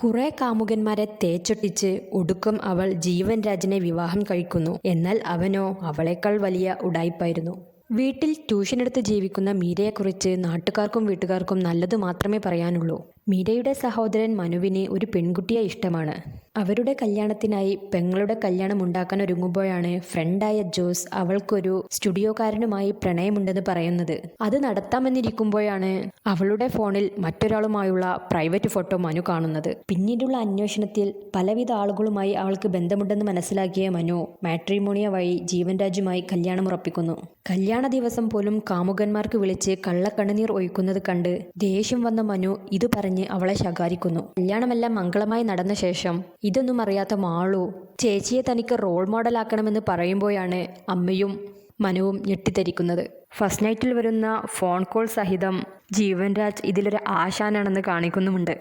കുറെ കാമുകന്മാരെ തേച്ചൊട്ടിച്ച് ഒടുക്കം അവൾ ജീവൻ രാജിനെ വിവാഹം കഴിക്കുന്നു. എന്നാൽ അവനോ അവളേക്കാൾ വലിയ ഉഡായിപ്പായിരുന്നു. വീട്ടിൽ ട്യൂഷനെടുത്ത് ജീവിക്കുന്ന മീരയെക്കുറിച്ച് നാട്ടുകാർക്കും വീട്ടുകാർക്കും നല്ലത് മാത്രമേ പറയാനുള്ളൂ. മീരയുടെ സഹോദരൻ മനുവിന് ഒരു പെൺകുട്ടിയെ ഇഷ്ടമാണ്. അവരുടെ കല്യാണത്തിനായി പെങ്ങളുടെ കല്യാണം ഉണ്ടാക്കാൻ ഒരുങ്ങുമ്പോഴാണ് ഫ്രണ്ടായ ജോസ് അവൾക്കൊരു സ്റ്റുഡിയോക്കാരനുമായി പ്രണയമുണ്ടെന്ന് പറയുന്നത്. അത് നടത്താമെന്നിരിക്കുമ്പോഴാണ് അവളുടെ ഫോണിൽ മറ്റൊരാളുമായുള്ള പ്രൈവറ്റ് ഫോട്ടോ മനു കാണുന്നത്. പിന്നീടുള്ള അന്വേഷണത്തിൽ പലവിധ ആളുകളുമായി അവൾക്ക് ബന്ധമുണ്ടെന്ന് മനസ്സിലാക്കിയ മനു മാട്രിമോണിയ വഴി ജീവൻ രാജുമായി കല്യാണം ഉറപ്പിക്കുന്നു. കല്യാണ ദിവസം പോലും കാമുകന്മാർക്ക് വിളിച്ച് കള്ളക്കണ്ണുനീർ ഒഴിക്കുന്നത് കണ്ട് ദേഷ്യം വന്ന മനു ഇത് പറഞ്ഞ് അവളെ ശകാരിക്കുന്നു. കല്യാണമെല്ലാം മംഗളമായി നടന്ന ശേഷം ഇതൊന്നും അറിയാത്ത മാളു ചേച്ചിയെ തനിക്ക് റോൾ മോഡലാക്കണമെന്ന് പറയുമ്പോഴാണ് അമ്മയും മനുവും ഞെട്ടിത്തരിക്കുന്നത്. ഫസ്റ്റ് നൈറ്റിൽ വരുന്ന ഫോൺ കോൾ സഹിതം ജീവൻ രാജ് ഇതിലൊരു ആശാനാണെന്ന് കാണിക്കുന്നുമുണ്ട്.